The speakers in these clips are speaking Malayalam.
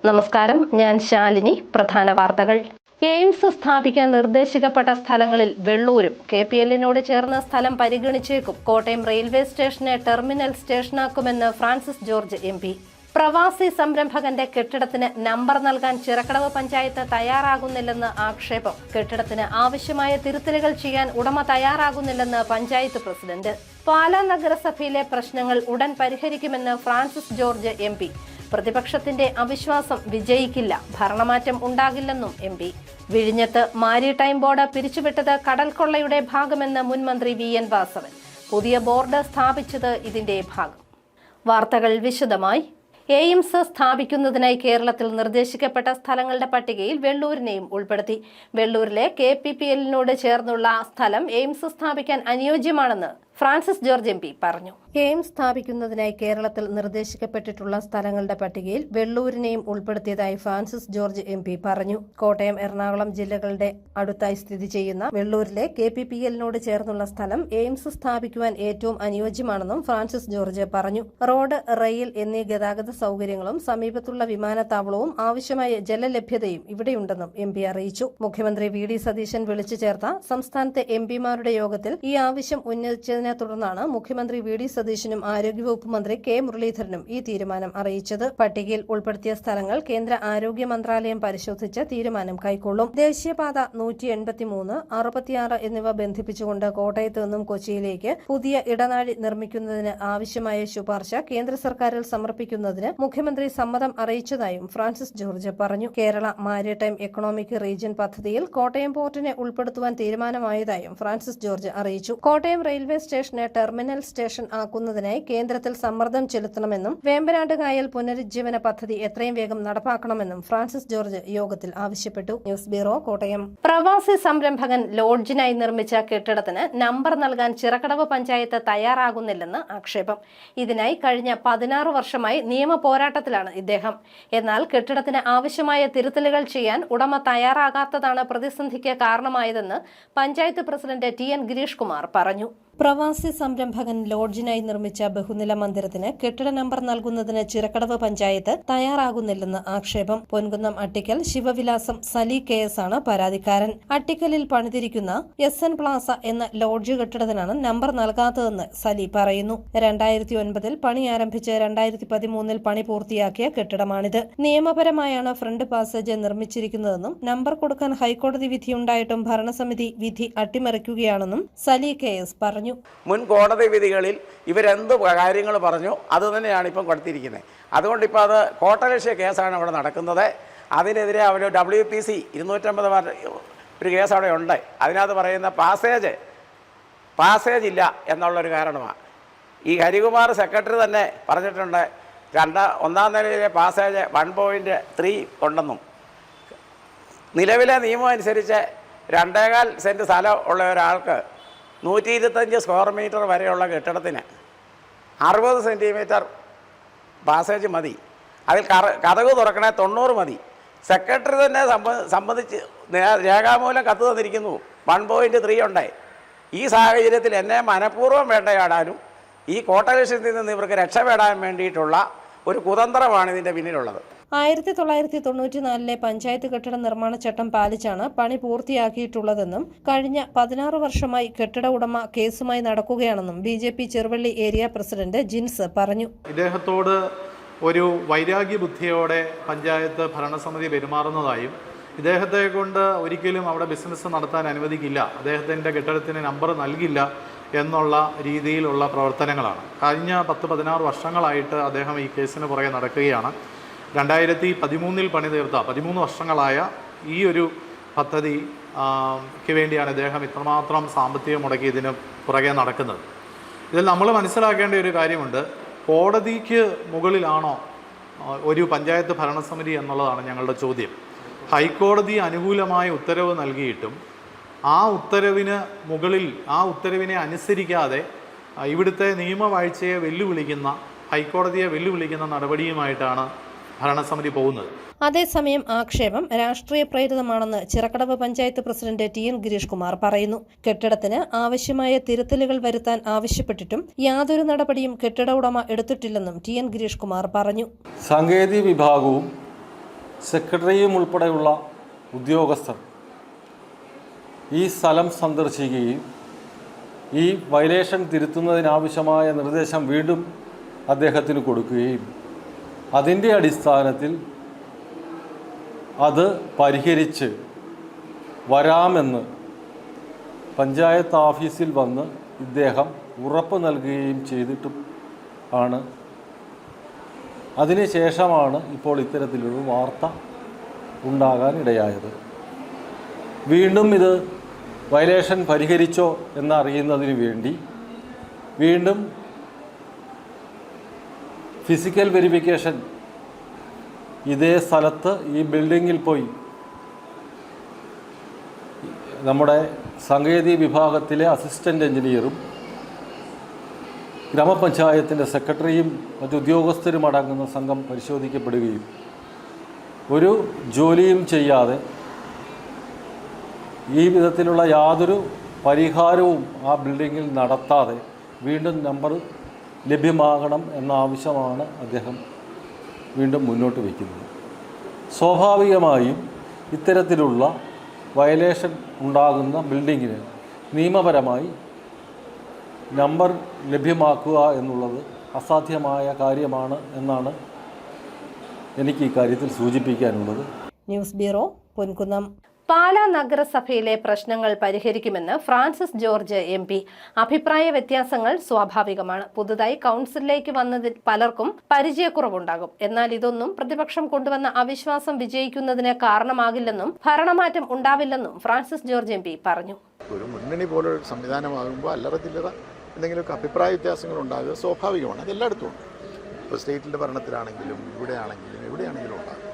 നമസ്കാരം, ഞാൻ ശാലിനി. പ്രധാന വാർത്തകൾ. എയിംസ് സ്ഥാപിക്കാൻ നിർദ്ദേശിക്കപ്പെട്ട സ്ഥലങ്ങളിൽ വെള്ളൂരും KPL-നോട് ചേർന്ന സ്ഥലം പരിഗണിച്ചേക്കും. കോട്ടയം റെയിൽവേ സ്റ്റേഷനെ ടെർമിനൽ സ്റ്റേഷനാക്കുമെന്ന് ഫ്രാൻസിസ് ജോർജ് MP. പ്രവാസി സംരംഭകന്റെ കെട്ടിടത്തിന് നമ്പർ നൽകാൻ ചിറക്കടവ് പഞ്ചായത്ത് തയ്യാറാകുന്നില്ലെന്ന് ആക്ഷേപം. കെട്ടിടത്തിന് ആവശ്യമായ തിരുത്തലുകൾ ചെയ്യാൻ ഉടമ തയ്യാറാകുന്നില്ലെന്ന് പഞ്ചായത്ത് പ്രസിഡന്റ്. പാലാ നഗരസഭയിലെ പ്രശ്നങ്ങൾ ഉടൻ പരിഹരിക്കുമെന്ന് ഫ്രാൻസിസ് ജോർജ് MP. പ്രതിപക്ഷത്തിന്റെ അവിശ്വാസം വിജയിക്കില്ല, ഭരണമാറ്റം ഉണ്ടാകില്ലെന്നും MP. വിഴിഞ്ഞത്ത് മാരിടൈം ബോർഡ് പിരിച്ചുവിട്ടത് കടൽ കൊള്ളയുടെ ഭാഗമെന്ന് മുൻ മന്ത്രി VN വാസവൻ. പുതിയ ബോർഡ് സ്ഥാപിച്ചത് ഇതിന്റെ ഭാഗം. വാർത്തകൾ വിശദമായി. എയിംസ് സ്ഥാപിക്കുന്നതിനായി കേരളത്തിൽ നിർദ്ദേശിക്കപ്പെട്ട സ്ഥലങ്ങളുടെ പട്ടികയിൽ വെള്ളൂരിനെയും ഉൾപ്പെടുത്തി. വെള്ളൂരിലെ KPPL-നോട് ചേർന്നുള്ള സ്ഥലം എയിംസ് സ്ഥാപിക്കാൻ അനുയോജ്യമാണെന്ന് ഫ്രാൻസിസ് ജോർജ് MP പറഞ്ഞു. എയിംസ് സ്ഥാപിക്കുന്നതിനായി കേരളത്തിൽ നിർദ്ദേശിക്കപ്പെട്ടിട്ടുള്ള സ്ഥലങ്ങളുടെ പട്ടികയിൽ വെള്ളൂരിനെയും ഉൾപ്പെടുത്തിയതായി ഫ്രാൻസിസ് ജോർജ് MP പറഞ്ഞു. കോട്ടയം, എറണാകുളം ജില്ലകളുടെ അടുത്തായി സ്ഥിതി ചെയ്യുന്ന വെള്ളൂരിലെ KPPL-നോട് ചേർന്നുള്ള സ്ഥലം എയിംസ് സ്ഥാപിക്കുവാൻ ഏറ്റവും അനുയോജ്യമാണെന്നും ഫ്രാൻസിസ് ജോർജ് പറഞ്ഞു. റോഡ്, റെയിൽ എന്നീ ഗതാഗത സൗകര്യങ്ങളും സമീപത്തുള്ള വിമാനത്താവളവും ആവശ്യമായ ജലലഭ്യതയും ഇവിടെയുണ്ടെന്നും MP അറിയിച്ചു. മുഖ്യമന്ത്രി VD സതീശൻ വിളിച്ചു ചേർത്ത സംസ്ഥാനത്തെ MP-മാരുടെ യോഗത്തിൽ ഈ ആവശ്യം ഉന്നയിച്ചതിനെ തുടർന്നാണ് മുഖ്യമന്ത്രി VD സതീശനും ആരോഗ്യവകുപ്പ് മന്ത്രി K മുരളീധരനും ഈ തീരുമാനം അറിയിച്ചത്. പട്ടികയിൽ ഉൾപ്പെടുത്തിയ സ്ഥലങ്ങൾ കേന്ദ്ര ആരോഗ്യ മന്ത്രാലയം പരിശോധിച്ച് തീരുമാനം കൈക്കൊള്ളും. ദേശീയപാത 183, 66 എന്നിവ ബന്ധിപ്പിച്ചുകൊണ്ട് കോട്ടയത്ത് നിന്നും കൊച്ചിയിലേക്ക് പുതിയ ഇടനാഴി നിർമ്മിക്കുന്നതിന് ആവശ്യമായ ശുപാർശ കേന്ദ്ര സർക്കാരിൽ സമർപ്പിക്കുന്നതിന് മുഖ്യമന്ത്രി സമ്മതം അറിയിച്ചതായും ഫ്രാൻസിസ് ജോർജ് പറഞ്ഞു. കേരള മാരിടൈം എക്കണോമിക് റീജിയൻ പദ്ധതിയിൽ കോട്ടയം പോർട്ടിനെ ഉൾപ്പെടുത്തുവാൻ തീരുമാനമായതായും ഫ്രാൻസിസ് ജോർജ് അറിയിച്ചു. കോട്ടയം റെയിൽവേ സ്റ്റേഷനെ ടെർമിനൽ സ്റ്റേഷൻ ആക്കുന്നതിനായി കേന്ദ്രത്തിൽ സമ്മർദ്ദം ചെലുത്തണമെന്നും വേമ്പനാട് കായൽ പുനരുജ്ജീവന പദ്ധതി എത്രയും വേഗം നടപ്പാക്കണമെന്നും ഫ്രാൻസിസ് ജോർജ് യോഗത്തിൽ ആവശ്യപ്പെട്ടു. News bureau, Kottayam. പ്രവാസി സംരംഭകൻ ലോഡ്ജിനായി നിർമ്മിച്ച കെട്ടിടത്തിന് നമ്പർ നൽകാൻ ചിറക്കടവ് പഞ്ചായത്ത് തയ്യാറാകുന്നില്ലെന്ന് ആക്ഷേപം. ഇതിനായി കഴിഞ്ഞ 16 വർഷമായി നിയമ പോരാട്ടത്തിലാണ് ഇദ്ദേഹം. എന്നാൽ കെട്ടിടത്തിന് ആവശ്യമായ തിരുത്തലുകൾ ചെയ്യാൻ ഉടമ തയ്യാറാകാത്തതാണ് പ്രതിസന്ധിക്ക് കാരണമായതെന്ന് പഞ്ചായത്ത് പ്രസിഡന്റ് TN ഗിരീഷ് കുമാർ പറഞ്ഞു. പ്രവാസി സംരംഭകൻ ലോഡ്ജിനായി നിർമ്മിച്ച ബഹുനില മന്ദിരത്തിന് കെട്ടിട നമ്പർ നൽകുന്നതിന് ചിറക്കടവ് പഞ്ചായത്ത് തയ്യാറാകുന്നില്ലെന്ന് ആക്ഷേപം. പൊൻകുന്നം അട്ടിക്കൽ ശിവവിലാസം സലി KS ആണ് പരാതിക്കാരൻ. അട്ടിക്കലിൽ പണിതിരിക്കുന്ന SN പ്ലാസ എന്ന ലോഡ്ജ് കെട്ടിടത്തിനാണ് നമ്പർ നൽകാത്തതെന്ന് സലി പറയുന്നു. 2009 പണി ആരംഭിച്ച് 2013 പണി പൂർത്തിയാക്കിയ കെട്ടിടമാണിത്. നിയമപരമായാണ് ഫ്രണ്ട് പാസേജ് നിർമ്മിച്ചിരിക്കുന്നതെന്നും നമ്പർ കൊടുക്കാൻ ഹൈക്കോടതി വിധിയുണ്ടായിട്ടും ഭരണസമിതി വിധി അട്ടിമറിക്കുകയാണെന്നും സലി KS പറഞ്ഞു. മുൻ കോടതി വിധികളിൽ ഇവരെന്ത് കാര്യങ്ങൾ പറഞ്ഞു അത് തന്നെയാണ് ഇപ്പം കൊടുത്തിരിക്കുന്നത്. അതുകൊണ്ട് ഇപ്പോൾ അത് കോട്ടലക്ഷ്യ കേസാണ് അവിടെ നടക്കുന്നത്. അതിനെതിരെ അവർ WPC 250 ഒരു കേസ് അവിടെ ഉണ്ട്. അതിനകത്ത് പറയുന്ന പാസേജ് ഇല്ല എന്നുള്ളൊരു കാരണമാണ്. ഈ ഹരികുമാർ സെക്രട്ടറി തന്നെ പറഞ്ഞിട്ടുണ്ട്, ഒന്നാം നിലയിലെ പാസേജ് 1.3 ഉണ്ടെന്നും. നിലവിലെ നിയമം അനുസരിച്ച് 2.25 സെൻറ്റ് സ്ഥലം ഉള്ള ഒരാൾക്ക് 125 സ്ക്വയർ മീറ്റർ വരെയുള്ള കെട്ടിടത്തിന് 60 സെൻറ്റിമീറ്റർ പാസേജ് മതി. അതിൽ കതക് തുറക്കണേ 90 മതി. സെക്രട്ടറി തന്നെ സംബന്ധിച്ച് രേഖാമൂലം കത്ത് തന്നിരിക്കുന്നു 1.3 ഉണ്ട്. ഈ സാഹചര്യത്തിൽ എന്നെ മനഃപൂർവ്വം വേട്ടയാടാനും ഈ കോട്ടലക്ഷ്യത്തിൽ നിന്ന് ഇവർക്ക് രക്ഷപ്പെടാൻ വേണ്ടിയിട്ടുള്ള ഒരു കുതന്ത്രമാണ് ഇതിൻ്റെ പിന്നിലുള്ളത്. 1994 പഞ്ചായത്ത് കെട്ടിട നിർമ്മാണ ചട്ടം പാലിച്ചാണ് പണി പൂർത്തിയാക്കിയിട്ടുള്ളതെന്നും കഴിഞ്ഞ 16 വർഷമായി കെട്ടിട ഉടമ കേസുമായി നടക്കുകയാണെന്നും BJP Cheruvally area president Jins പറഞ്ഞു. ഇദ്ദേഹത്തോട് ഒരു വൈരാഗ്യ ബുദ്ധിയോടെ പഞ്ചായത്ത് ഭരണസമിതി പെരുമാറുന്നതായും ഇദ്ദേഹത്തെ കൊണ്ട് ഒരിക്കലും അവിടെ ബിസിനസ് നടത്താൻ അനുവദിക്കില്ല, അദ്ദേഹത്തിൻ്റെ കെട്ടിടത്തിന് നമ്പർ നൽകില്ല എന്നുള്ള രീതിയിലുള്ള പ്രവർത്തനങ്ങളാണ്. കഴിഞ്ഞ 10-16 വർഷങ്ങളായിട്ട് അദ്ദേഹം ഈ കേസിന് പുറകെ നടക്കുകയാണ്. 2013 പണി തീർത്ത 13 വർഷങ്ങളായ ഈ ഒരു പദ്ധതിക്ക് വേണ്ടിയാണ് ഇദ്ദേഹം ഇത്രമാത്രം സാമ്പത്തികം മുടക്കി ഇതിന് പുറകെ നടക്കുന്നത്. ഇതിൽ നമ്മൾ മനസ്സിലാക്കേണ്ട ഒരു കാര്യമുണ്ട്, കോടതിക്ക് മുകളിലാണോ ഒരു പഞ്ചായത്ത് ഭരണസമിതി എന്നുള്ളതാണ് ഞങ്ങളുടെ ചോദ്യം. ഹൈക്കോടതി അനുകൂലമായ ഉത്തരവ് നൽകിയിട്ടും ആ ഉത്തരവിന് മുകളിൽ ആ ഉത്തരവിനെ അനുസരിക്കാതെ ഇവിടുത്തെ നിയമവാഴ്ചയെ ഹൈക്കോടതിയെ വെല്ലുവിളിക്കുന്ന നടപടിയുമായിട്ടാണ് ഭരണസമിതി പോകുന്നത്. അതേസമയം ആക്ഷേപം രാഷ്ട്രീയ പ്രേരിതമാണെന്ന് ചിറക്കടവ് പഞ്ചായത്ത് പ്രസിഡന്റ് TN ഗിരീഷ് കുമാർ പറയുന്നു. കെട്ടിടത്തിന് ആവശ്യമായ തിരുത്തലുകൾ വരുത്താൻ ആവശ്യപ്പെട്ടിട്ടും യാതൊരു നടപടിയും കെട്ടിട ഉടമ എടുത്തിട്ടില്ലെന്നും TN ഗിരീഷ് കുമാർ പറഞ്ഞു. സാങ്കേതിക വിഭാഗവും സെക്രട്ടറിയും ഉൾപ്പെടെയുള്ള ഉദ്യോഗസ്ഥർ ഈ സ്ഥലം സന്ദർശിക്കുകയും ഈ വയലേഷൻ തിരുത്തുന്നതിനാവശ്യമായ നിർദ്ദേശം വീണ്ടും അദ്ദേഹത്തിന് കൊടുക്കുകയും അതിൻ്റെ അടിസ്ഥാനത്തിൽ അത് പരിഹരിച്ച് വരാമെന്ന് പഞ്ചായത്ത് ഓഫീസിൽ വന്ന് ഇദ്ദേഹം ഉറപ്പ് നൽകുകയും ചെയ്തിട്ടും ആണ് അതിനുശേഷമാണ് ഇപ്പോൾ ഇത്തരത്തിലൊരു വാർത്ത ഉണ്ടാകാൻ ഇടയായത്. വീണ്ടും ഇത് വയലേഷൻ പരിഹരിച്ചോ എന്നറിയുന്നതിന് വേണ്ടി വീണ്ടും ഫിസിക്കൽ വെരിഫിക്കേഷൻ ഇതേ സ്ഥലത്ത് ഈ ബിൽഡിങ്ങിൽ പോയി നമ്മുടെ സാങ്കേതിക വിഭാഗത്തിലെ അസിസ്റ്റൻ്റ് എഞ്ചിനീയറും ഗ്രാമപഞ്ചായത്തിൻ്റെ സെക്രട്ടറിയും മറ്റുദ്യോഗസ്ഥരും അടങ്ങുന്ന സംഘം പരിശോധിക്കപ്പെടുകയും ഒരു ജോലിയും ചെയ്യാതെ ഈ വിധത്തിലുള്ള യാതൊരു പരിഹാരവും ആ ബിൽഡിങ്ങിൽ നടത്താതെ വീണ്ടും നമ്പർ ലഭ്യമാകണം എന്ന ആവശ്യമാണ് അദ്ദേഹം വീണ്ടും മുന്നോട്ട് വയ്ക്കുന്നത്. സ്വാഭാവികമായും ഇത്തരത്തിലുള്ള വയലേഷൻ ഉണ്ടാകുന്ന ബിൽഡിങ്ങിന് നിയമപരമായി നമ്പർ ലഭ്യമാക്കുക എന്നുള്ളത് അസാധ്യമായ കാര്യമാണ് എന്നാണ് എനിക്ക് ഈ കാര്യത്തിൽ സൂചിപ്പിക്കാനുള്ളത്. News bureau, Ponkunnam. പാലാ നഗരസഭയിലെ പ്രശ്നങ്ങൾ പരിഹരിക്കുമെന്ന് ഫ്രാൻസിസ് ജോർജ് MP. അഭിപ്രായ വ്യത്യാസങ്ങൾ സ്വാഭാവികമാണ്. പുതുതായി കൗൺസിലിലേക്ക് വന്നതിൽ പലർക്കും പരിചയക്കുറവുണ്ടാകും. എന്നാൽ ഇതൊന്നും പ്രതിപക്ഷം കൊണ്ടുവന്ന അവിശ്വാസം വിജയിക്കുന്നതിന് കാരണമാകില്ലെന്നും ഭരണമാറ്റം ഉണ്ടാവില്ലെന്നും ഫ്രാൻസിസ് ജോർജ് MP പറഞ്ഞു. ഒരു മുന്നണി പോലൊരു സംവിധാനമാകുമ്പോൾ അല്ലറ ചില്ലറ എന്തെങ്കിലുമൊക്കെ അഭിപ്രായ വ്യത്യാസങ്ങൾ ഉണ്ടാകുക സ്വാഭാവികമാണ്. അതെല്ലായിടത്തും ഉണ്ട്. ഇപ്പോൾ സ്റ്റേറ്റിൻ്റെ ഭരണത്തിലാണെങ്കിലും എവിടെയാണെങ്കിലും ഉണ്ടാകും.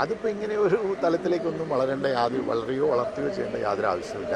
അതിപ്പോൾ ഇങ്ങനെ ഒരു തലത്തിലേക്കൊന്നും വളരുകയോ വളർത്തുകയോ ചെയ്യേണ്ട യാതൊരു ആവശ്യമില്ല.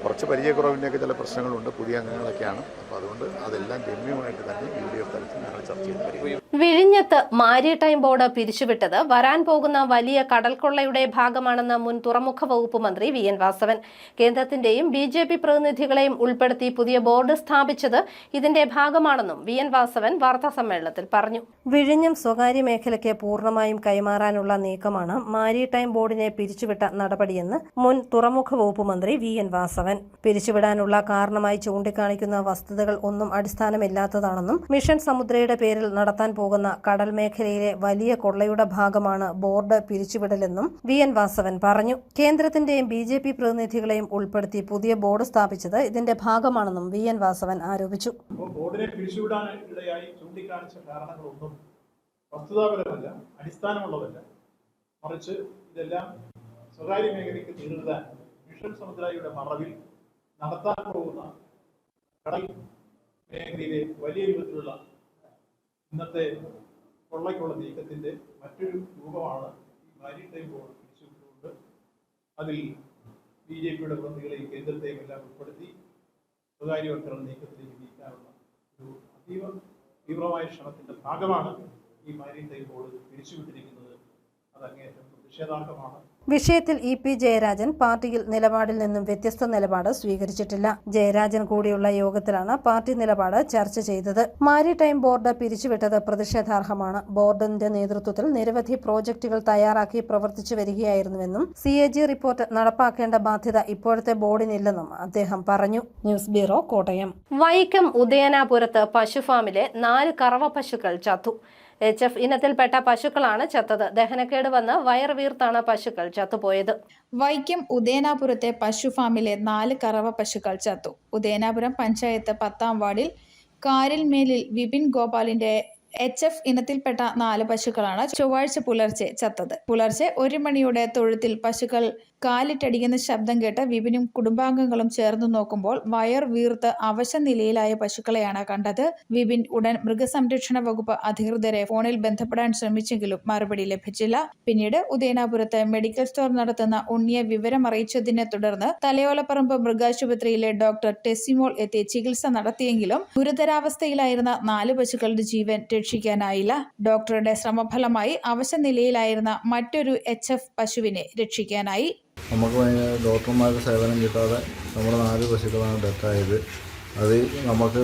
കുറച്ച് പരിചയക്കുറവിൻ്റെയൊക്കെ ചില പ്രശ്നങ്ങളുണ്ട്. പുതിയ അംഗങ്ങളൊക്കെയാണ്. അപ്പോൾ അതുകൊണ്ട് അതെല്ലാം ഗമ്യമായിട്ട് തന്നെ UDF തലത്തിൽ ഞങ്ങൾ ചർച്ച ചെയ്ത് വരും. വിഴിഞ്ഞത്ത് മാരിടൈം ബോർഡ് പിരിച്ചുവിട്ടത് വരാൻ പോകുന്ന വലിയ കടൽക്കൊള്ളയുടെ ഭാഗമാണെന്ന് മുൻ തുറമുഖ വകുപ്പ് മന്ത്രി VN വാസവൻ. കേന്ദ്രത്തിന്റെയും BJP പ്രതിനിധികളെയും ഉൾപ്പെടുത്തി പുതിയ ബോർഡ് സ്ഥാപിച്ചത് ഇതിന്റെ ഭാഗമാണെന്നും VN വാസവൻ വാർത്താസമ്മേളനത്തിൽ പറഞ്ഞു. വിഴിഞ്ഞം സ്വകാര്യ മേഖലയ്ക്ക് പൂർണ്ണമായും കൈമാറാനുള്ള നീക്കമാണ് മാരിടൈം ബോർഡിനെ പിരിച്ചുവിട്ട നടപടിയെന്ന് മുൻ തുറമുഖ വകുപ്പ് മന്ത്രി VN വാസവൻ. പിരിച്ചുവിടാനുള്ള കാരണമായി ചൂണ്ടിക്കാണിക്കുന്ന വസ്തുതകൾ ഒന്നും അടിസ്ഥാനമില്ലാത്തതാണെന്നും മിഷൻ സമുദ്രയുടെ പേരിൽ നടത്താൻ പോകുന്ന കടൽ മേഖലയിലെ വലിയ കൊള്ളയുടെ ഭാഗമാണ് ബോർഡ് പിരിച്ചുവിടലെന്നും VN വാസവൻ പറഞ്ഞു. കേന്ദ്രത്തിന്റെയും BJP പ്രതിനിധികളെയും ഉൾപ്പെടുത്തി പുതിയ ബോർഡ് സ്ഥാപിച്ചത് ഇതിന്റെ ഭാഗമാണെന്നും VN വാസവൻ ആരോപിച്ചു. ബോർഡിനെ പിരിച്ചുവിടാനിടയായി ചൂണ്ടിക്കാണിച്ച കാരണങ്ങളൊന്നും വസ്തുതാപരമല്ല, അടിസ്ഥാനമുള്ളതല്ല. മറിച്ച് ഇതെല്ലാം സ്വകാര്യ മേഖലയ്ക്ക് നേരിടാൻ മിഷൻ സമുദ്രയുടെ മറവിൽ നടത്താൻ പോകുന്ന കടൽ മേഖലയിലെ വലിയ രൂപത്തിലുള്ള ഇന്നത്തെ കൊള്ളയ്ക്കുള്ള നീക്കത്തിന്റെ മറ്റൊരു രൂപമാണ് ഈ മാരിടൈം ബോർഡ് പിരിച്ചുവിട്ടുകൊണ്ട് അതിൽ BJPയുടെ പ്രതിനിധികളെയും കേന്ദ്രത്തെയും എല്ലാം ഉൾപ്പെടുത്തി സ്വകാര്യവൽക്കരണ നീക്കത്തിലേക്ക് നീക്കാനുള്ള ഒരു അതീവ തീവ്രമായ ശ്രമത്തിന്റെ ഭാഗമാണ് ഈ മാരിടൈം ബോർഡ് പിരിച്ചുവിട്ടിരിക്കുന്നത്. അത് അങ്ങേയറ്റം പ്രതിഷേധാർഹമാണ്. വിഷയത്തിൽ EP ജയരാജൻ പാർട്ടിയിൽ നിലപാടിൽ നിന്നും വ്യത്യസ്ത നിലപാട് സ്വീകരിച്ചിട്ടില്ല. ജയരാജൻ കൂടിയുള്ള യോഗത്തിലാണ് പാർട്ടി നിലപാട് ചർച്ച ചെയ്തത്. മാരിടൈം ബോർഡ് പിരിച്ചുവിട്ടത് പ്രതിഷേധാർഹമാണ്. ബോർഡിന്റെ നേതൃത്വത്തിൽ നിരവധി പ്രോജക്ടുകൾ തയ്യാറാക്കി പ്രവർത്തിച്ചു വരികയായിരുന്നുവെന്നും CAG റിപ്പോർട്ട് നടപ്പാക്കേണ്ട ബാധ്യത ഇപ്പോഴത്തെ ബോർഡിനില്ലെന്നും അദ്ദേഹം പറഞ്ഞു. News bureau, Kottayam. വൈക്കം ഉദയനാപുരത്ത് പശുഫാമിലെ 4 കറവ പശുക്കൾ ചത്തു. HF ഇനത്തിൽപ്പെട്ട പശുക്കളാണ് ചത്തത്. ദഹനക്കേട് വന്ന് വയർ വീർത്താണ് പശുക്കൾ ചത്തുപോയത്. വൈക്കം ഉദയനാപുരത്തെ പശുഫാമിലെ 4 കറവ പശുക്കൾ ചത്തു. ഉദയനാപുരം പഞ്ചായത്ത് 10-ാം വാർഡിൽ കാരിൽമേലിൽ വിപിൻ ഗോപാലിന്റെ HF ഇനത്തിൽപ്പെട്ട 4 പശുക്കളാണ് ചൊവ്വാഴ്ച പുലർച്ചെ ചത്തത്. പുലർച്ചെ 1 മണിയോടെ തൊഴുത്തിൽ പശുക്കൾ കാലിട്ടടിക്കുന്ന ശബ്ദം കേട്ട് വിപിനും കുടുംബാംഗങ്ങളും ചേർന്ന് നോക്കുമ്പോൾ വയർ വീർത്ത് അവശ നിലയിലായ പശുക്കളെയാണ് കണ്ടത്. വിപിൻ ഉടൻ മൃഗസംരക്ഷണ വകുപ്പ് അധികൃതരെ ഫോണിൽ ബന്ധപ്പെടാൻ ശ്രമിച്ചെങ്കിലും മറുപടി ലഭിച്ചില്ല. പിന്നീട് ഉദയനാപുരത്ത് മെഡിക്കൽ സ്റ്റോർ നടത്തുന്ന ഉണ്ണിയെ വിവരമറിയിച്ചതിനെ തുടർന്ന് തലയോലപ്പറമ്പ് മൃഗാശുപത്രിയിലെ ഡോക്ടർ ടെസിമോൾ എത്തി ചികിത്സ നടത്തിയെങ്കിലും ഗുരുതരാവസ്ഥയിലായിരുന്ന 4 പശുക്കളുടെ ജീവൻ രക്ഷിക്കാനായില്ല. ഡോക്ടറുടെ ശ്രമഫലമായി അവശ നിലയിലായിരുന്ന മറ്റൊരു HF പശുവിനെ രക്ഷിക്കാനായി. നമുക്ക് ഡോക്ടർമാരുടെ സേവനം കിട്ടാതെ നമ്മുടെ 4 പശുക്കളാണ് ഡെത്തായത്. അത് നമുക്ക്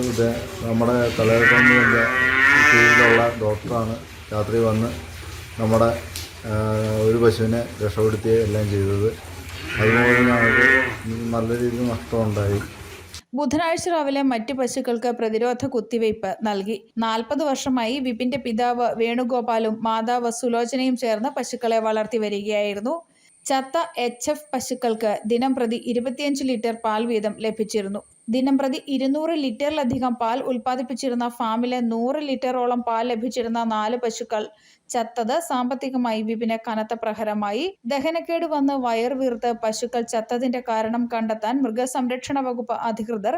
നമ്മുടെ തലയോലപ്പറമ്പിൻ്റെ കീഴിലുള്ള ഡോക്ടറാണ് രാത്രി വന്ന് നമ്മുടെ ഒരു പശുവിനെ രക്ഷപ്പെടുത്തുകയും എല്ലാം ചെയ്തത്. അതുപോലെ ഞങ്ങൾക്ക് നല്ല രീതിയിൽ നഷ്ടമുണ്ടായി. ബുധനാഴ്ച രാവിലെ മറ്റ് പശുക്കൾക്ക് പ്രതിരോധ കുത്തിവയ്പ് നൽകി. 40 വർഷമായി വിപിന്റെ പിതാവ് വേണുഗോപാലും മാതാവ് സുലോചനയും ചേർന്ന് പശുക്കളെ വളർത്തി വരികയായിരുന്നു. ചത്ത HF പശുക്കൾക്ക് ദിനംപ്രതി 25 ലിറ്റർ പാൽ വീതം ലഭിച്ചിരുന്നു. ദിനംപ്രതി 200 ലിറ്ററിലധികം പാൽ ഉൽപ്പാദിപ്പിച്ചിരുന്ന ഫാമിലെ 100 ലിറ്ററോളം പാൽ ലഭിച്ചിരുന്ന 4 പശുക്കൾ ചത്തത് സാമ്പത്തികമായി വിപിന് കനത്ത പ്രഹരമായി. ദഹനക്കേട് വന്ന് വയർ വീർത്ത് പശുക്കൾ ചത്തതിന്റെ കാരണം കണ്ടെത്താൻ മൃഗസംരക്ഷണ വകുപ്പ് അധികൃതർ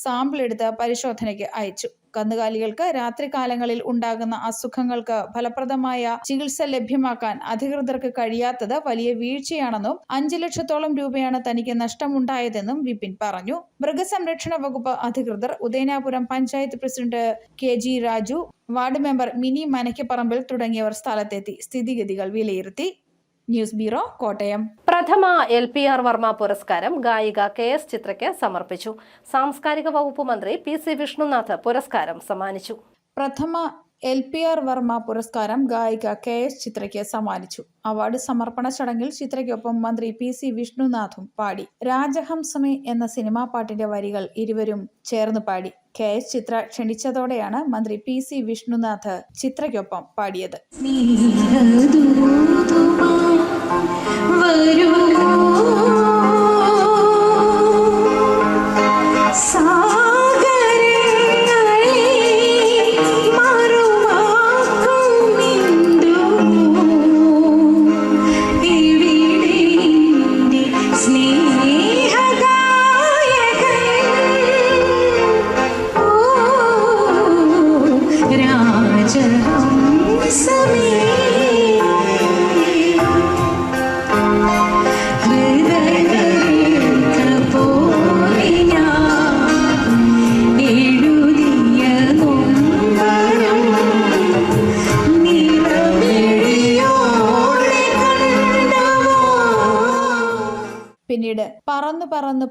സാമ്പിൾ എടുത്ത് പരിശോധനയ്ക്ക് അയച്ചു. കന്നുകാലികൾക്ക് രാത്രികാലങ്ങളിൽ ഉണ്ടാകുന്ന അസുഖങ്ങൾക്ക് ഫലപ്രദമായ ചികിത്സ ലഭ്യമാക്കാൻ അധികൃതർക്ക് കഴിയാത്തത് വലിയ വീഴ്ചയാണെന്നും 5 ലക്ഷത്തോളം രൂപയാണ് തനിക്ക് നഷ്ടമുണ്ടായതെന്നും വിപിൻ പറഞ്ഞു. മൃഗസംരക്ഷണ വകുപ്പ് അധികൃതർ Udayanapuram panchayat president KG Raju, ward member Mini Manakkaparambil തുടങ്ങിയവർ സ്ഥലത്തെത്തി സ്ഥിതിഗതികൾ വിലയിരുത്തി. News bureau, Kottayam. പ്രഥമ LPR വർമ്മ പുരസ്കാരം ഗായിക KS ചിത്രയ്ക്ക് സമർപ്പിച്ചു. സാംസ്കാരിക വകുപ്പ് മന്ത്രി PC വിഷ്ണുനാഥ് പുരസ്കാരം സമ്മാനിച്ചു. പ്രഥമ LPR വർമ്മ പുരസ്കാരം ഗായിക KS ചിത്രയ്ക്ക് സമ്മാനിച്ചു. അവാർഡ് സമർപ്പണ ചടങ്ങിൽ ചിത്രയ്ക്കൊപ്പം മന്ത്രി PC വിഷ്ണുനാഥും പാടി. രാജഹംസമേ എന്ന സിനിമാ പാട്ടിന്റെ വരികൾ ഇരുവരും ചേർന്ന് പാടി. KS ചിത്ര ക്ഷണിച്ചതോടെയാണ് മന്ത്രി PC വിഷ്ണുനാഥ് ചിത്രയ്ക്കൊപ്പം പാടിയത്. പിന്നീട്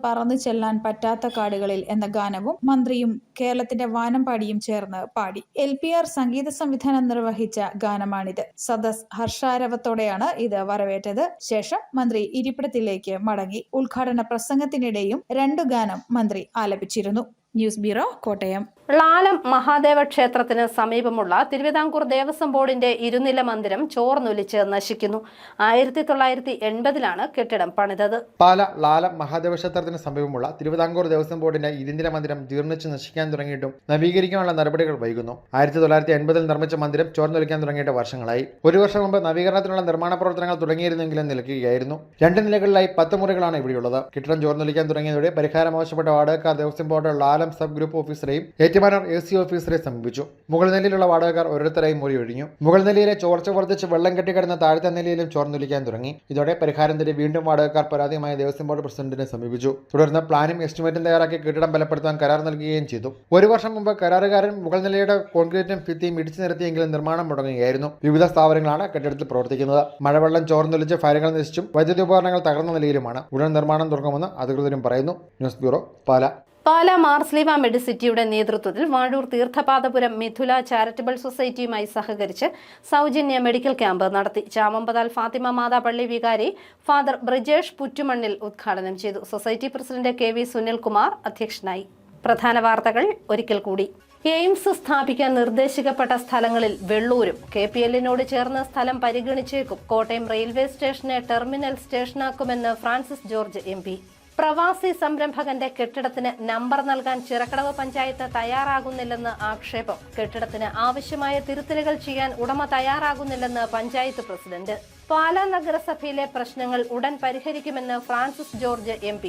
പറന്നു ചെല്ലാൻ പറ്റാത്ത കാടുകളിൽ എന്ന ഗാനവും മന്ത്രിയും കേരളത്തിന്റെ വാനമ്പാടിയും ചേർന്ന് പാടി. LPR സംഗീത സംവിധാനം നിർവഹിച്ച ഗാനമാണിത്. സദസ് ഹർഷാരവത്തോടെയാണ് ഇത് വരവേറ്റത്. ശേഷം മന്ത്രി ഇരിപ്പിടത്തിലേക്ക് മടങ്ങി. ഉദ്ഘാടന പ്രസംഗത്തിനിടെയും 2 ഗാനം മന്ത്രി ആലപിച്ചിരുന്നു. News bureau, Kottayam. ലാലം മഹാദേവ ക്ഷേത്രത്തിന് സമീപമുള്ള തിരുവിതാംകൂർ ദേവസ്വം ബോർഡിന്റെ ഇരുനില മന്ദിരം ചോർന്നൊലിച്ച് നശിക്കുന്നു. 1980-ലാണ് കെട്ടിടം പണിതത്. പാല ലാലം മഹാദേവ ക്ഷേത്രത്തിന് സമീപമുള്ള തിരുവിതാംകൂർ ദേവസ്വം ബോർഡിന്റെ ഇരുനില മന്ദിരം ജീർണിച്ച് നശിക്കാൻ തുടങ്ങിയിട്ടും നവീകരിക്കാനുള്ള നടപടികൾ വൈകുന്നു. 1980-ൽ നിർമ്മിച്ച മന്ദിരം ചോർന്നൊലിക്കാൻ തുടങ്ങിയിട്ട് വർഷങ്ങളായി. 1 വർഷം മുമ്പ് നവീകരണത്തിനുള്ള നിർമ്മാണ പ്രവർത്തനങ്ങൾ തുടങ്ങിയിരുന്നെങ്കിലും നിലയ്ക്കുകയായിരുന്നു. 2 നിലകളിലായി 10 മുറികളാണ് ഇവിടെയുള്ളത്. കെട്ടിടം ചോർന്നൊലിക്കാൻ തുടങ്ങിയതോടെ പരിഹാരം ആവശ്യപ്പെട്ട വാടകക്കാർ Devaswom board Lalam sub group ഓഫീസറെയും ഏറ്റുമാനൂർ AC ഓഫീസറെ സമീപിച്ചു. മുകൾ നിലയിലുള്ള വാടകക്കാർ ഓരോരുത്തരായി മൊഴി ഒഴിഞ്ഞു. മുകൾ നിലയിലെ ചോർച്ച വർദ്ധിച്ച് വെള്ളം കെട്ടിക്കിടന്ന താഴത്തെ നിലയിലും ചോർന്നൊലിക്കാൻ തുടങ്ങി. ഇതോടെ പരിഹാരം തേടി വീണ്ടും വാടകക്കാർ പരാതിയുമായി ദേവസ്വം ബോർഡ് പ്രസിഡന്റിനെ സമീപിച്ചു. തുടർന്ന് പ്ലാനും എസ്റ്റിമേറ്റും തയ്യാറാക്കി കെട്ടിടം ബലപ്പെടുത്താൻ കരാർ നൽകുകയും ചെയ്തു. 1 വർഷം മുമ്പ് കരാറുകാരൻ മുകൾ നിലയുടെ കോൺക്രീറ്റും ഭിത്തിയും ഇടിച്ചു നിരത്തിയെങ്കിലും നിർമ്മാണം മുടങ്ങുകയായിരുന്നു. വിവിധ സ്ഥാപനങ്ങളാണ് കെട്ടിടത്തിൽ പ്രവർത്തിക്കുന്നത്. മഴവെള്ളം ചോർന്നൊലിച്ച് ഫയലുകൾ നശിച്ചും വൈദ്യുതി ഉപകരണങ്ങൾ തകർന്ന നിലയിലുമാണ്. ഉടൻ നിർമ്മാണം തുടങ്ങുമെന്ന് അധികൃതരും പറയുന്നു. ന്യൂസ് ബ്യൂറോ, പാല. പാല മാർസ്ലീവ മെഡിസിറ്റിയുടെ നേതൃത്വത്തിൽ വാഴൂർ തീർത്ഥപാദപുരം മിഥുല ചാരിറ്റബിൾ സൊസൈറ്റിയുമായി സഹകരിച്ച് സൗജന്യ മെഡിക്കൽ ക്യാമ്പ് നടത്തി. ചാമമ്പതാൽ ഫാത്തിമ മാതാ പള്ളി വികാരി ഫാദർ ബ്രിജേഷ് പുറ്റുമണ്ണിൽ ഉദ്ഘാടനം ചെയ്തു. സൊസൈറ്റി പ്രസിഡന്റ് KV സുനിൽകുമാർ അധ്യക്ഷനായി. പ്രധാന വാർത്തകൾ ഒരിക്കൽ കൂടി. എയിംസ് സ്ഥാപിക്കാൻ നിർദ്ദേശിക്കപ്പെട്ട സ്ഥലങ്ങളിൽ വെള്ളൂരും KPL-നോട് ചേർന്ന സ്ഥലം പരിഗണിച്ചേക്കും. കോട്ടയം റെയിൽവേ സ്റ്റേഷനെ ടെർമിനൽ സ്റ്റേഷനാക്കുമെന്ന് ഫ്രാൻസിസ് ജോർജ് MP. പ്രവാസി സംരംഭകന്റെ കെട്ടിടത്തിന് നമ്പർ നൽകാൻ ചിറക്കടവ് പഞ്ചായത്ത് തയ്യാറാകുന്നില്ലെന്ന് ആക്ഷേപം. കെട്ടിടത്തിന് ആവശ്യമായ തിരുത്തലുകൾ ചെയ്യാൻ ഉടമ തയ്യാറാകുന്നില്ലെന്ന് പഞ്ചായത്ത് പ്രസിഡന്റ്. പാലാ നഗരസഭയിലെ പ്രശ്നങ്ങൾ ഉടൻ പരിഹരിക്കുമെന്ന് ഫ്രാൻസിസ് ജോർജ് MP.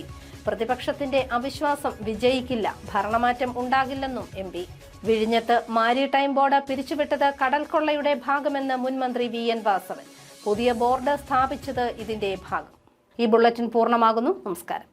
പ്രതിപക്ഷത്തിന്റെ അവിശ്വാസം വിജയിക്കില്ല, ഭരണമാറ്റം ഉണ്ടാകില്ലെന്നും MP. വിഴിഞ്ഞത്ത് മാരിടൈം ബോർഡ് പിരിച്ചുവിട്ടത് കടൽ കൊള്ളയുടെ ഭാഗമെന്ന് മുൻ മന്ത്രി VN വാസവൻ. പുതിയ ബോർഡ് സ്ഥാപിച്ചത് ഇതിന്റെ ഭാഗം. ഈ ബുള്ളറ്റിൻ പൂർണ്ണമാകുന്നു. നമസ്കാരം.